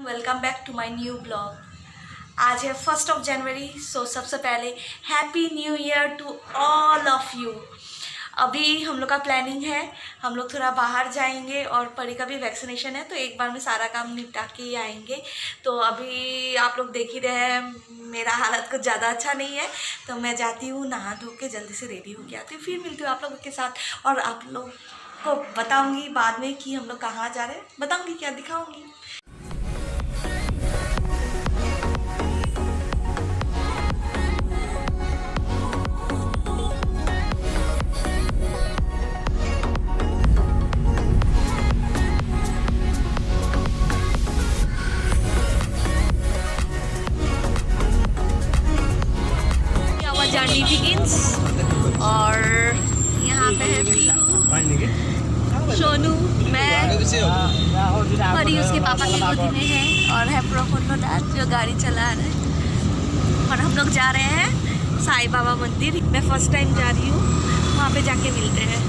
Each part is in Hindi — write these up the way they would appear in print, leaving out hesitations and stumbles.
Welcome back to my new blog. आज है 1 जनवरी। सबसे पहले happy new year to all of you. अभी हम लोग का प्लानिंग है, हम लोग थोड़ा बाहर जाएंगे और परी का भी वैक्सीनेशन है, तो एक बार में सारा काम निपटा के ही आएंगे। तो अभी आप लोग देख ही रहे हैं, मेरा हालत कुछ ज़्यादा अच्छा नहीं है, तो मैं जाती हूँ, नहा धो के जल्दी से रेडी होके आती हूँ, फिर मिलती हूँ आप लोगों के साथ। और आप लोग को बताऊँगी बाद में कि हम लोग कहाँ जा रहे हैं, बताऊँगी, क्या दिखाऊँगी। जर्नी बिगिंस और यहाँ पे है सोनू, मैं, परी उसके पापा की गोदी में है, और है प्रोफुल्लो दास जो गाड़ी चला रहे हैं। और हम लोग जा रहे हैं साईं बाबा मंदिर। मैं फर्स्ट टाइम जा रही हूँ, वहाँ पे जाके मिलते हैं।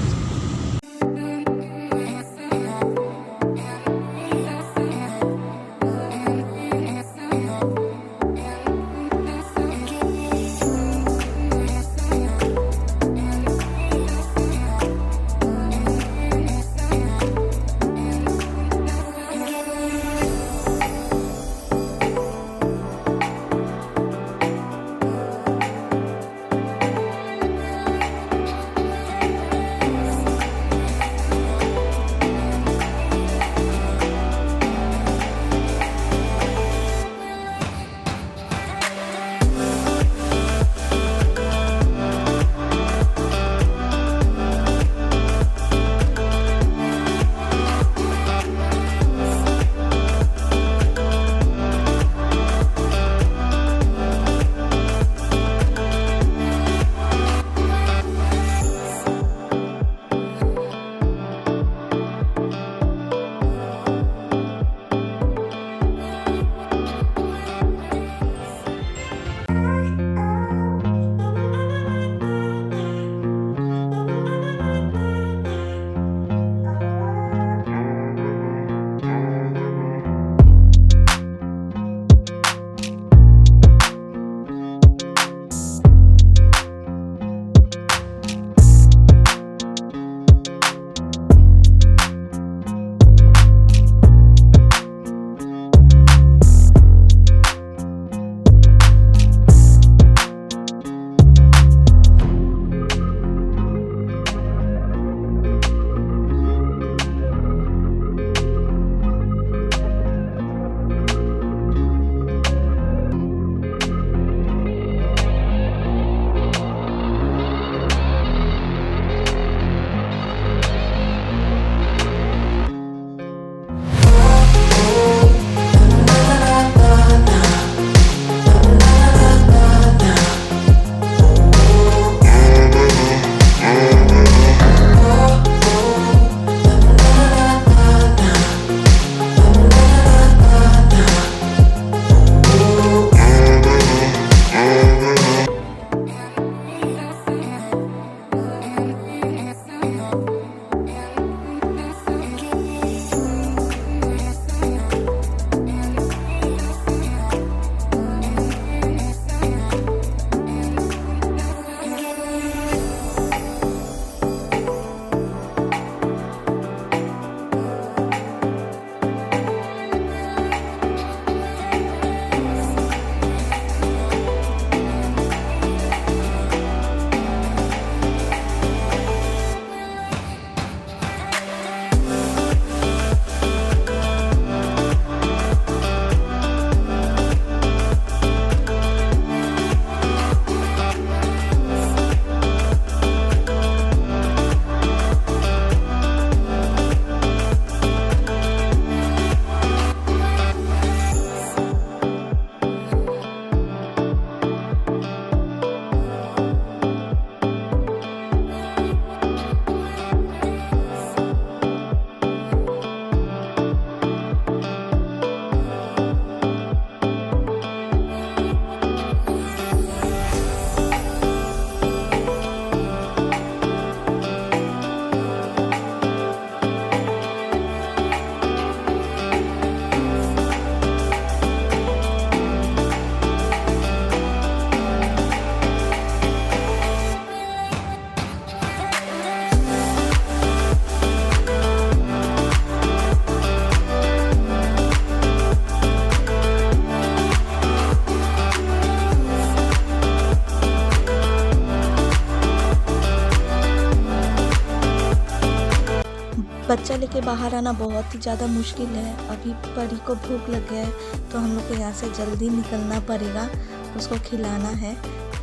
के बाहर आना बहुत ही ज़्यादा मुश्किल है। अभी परी को भूख लग गया है तो हम लोग को यहाँ से जल्दी निकलना पड़ेगा, उसको खिलाना है।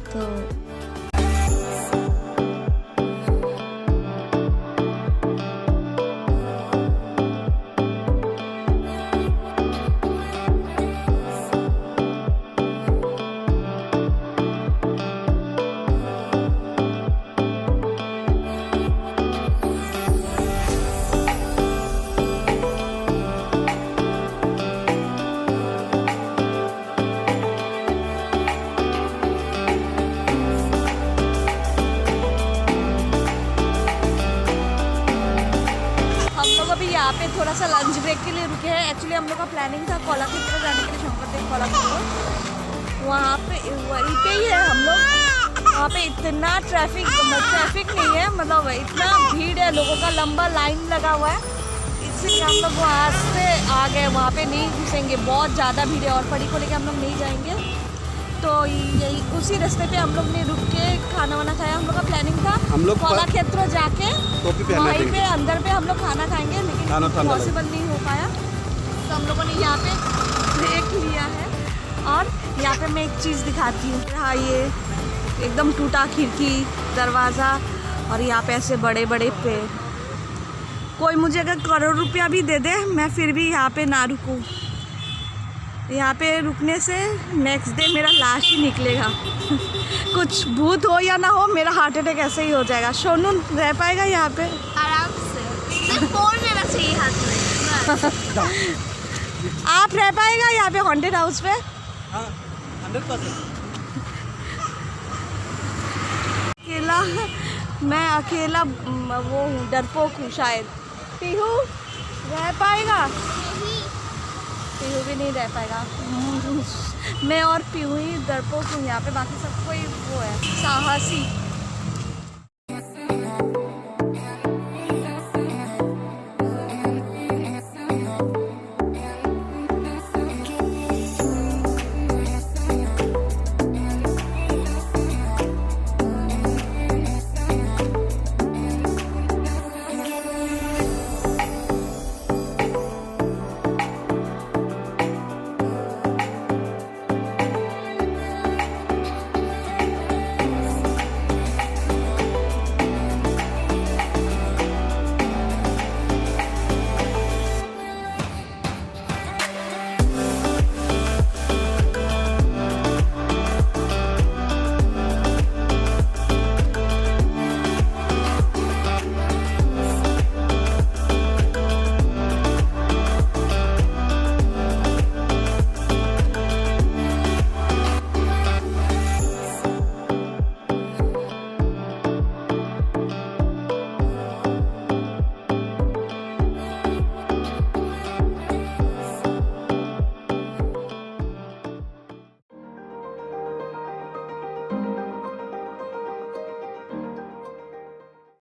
तो यहाँ पे थोड़ा सा लंच ब्रेक के लिए रुके हैं। एक्चुअली हम लोग का प्लानिंग था कोलाक्षेत्र जाने के लिए, शंकर कोलाक्षेत्र, वहाँ पे वहीं पे ही है हम लोग। वहाँ पे इतना ट्रैफिक नहीं है, मतलब इतना भीड़ है, लोगों का लंबा लाइन लगा हुआ है, इसलिए हम लोग वहाँ से आ गए। वहाँ पे नहीं घुसेंगे, बहुत ज़्यादा भीड़ है और परी को लेके हम लोग नहीं जाएंगे। तो यही उसी रास्ते पे हम लोग ने रुक के खाना वाना खाया। हम लोग का प्लानिंग था हम लोग कोलाक्षेत्र जाके वहीं पे अंदर पे हम लोग खाना खाएंगे, लेकिन पॉसिबल नहीं हो पाया। तो हम लोगों ने यहाँ पे ब्रेक लिया है। और यहाँ पे मैं एक चीज़ दिखाती हूँ। हाँ, ये एकदम टूटा खिड़की, दरवाज़ा, और यहाँ पे ऐसे बड़े बड़े पेड़। कोई मुझे अगर करोड़ रुपया भी दे दे, मैं फिर भी यहाँ पे ना रुकूँ। यहाँ पे रुकने से नेक्स्ट डे मेरा लाश ही निकलेगा। कुछ भूत हो या ना हो, मेरा हार्ट अटैक ऐसे ही हो जाएगा। सोनू रह पाएगा यहाँ पे आराम से? फोन लेना चाहिए हाथ में। आप रह पाएगा यहाँ पे हॉन्टेड हाउस पे? हाँ, 100%। अकेला, मैं अकेला वो हूँ, डरपोक हूँ शायद। पीहू रह पाएगा? पीहू भी नहीं रह पाएगा। मैं और पीहू ही डरपोक हूँ यहाँ पे, बाकी सब कोई वो है साहसी।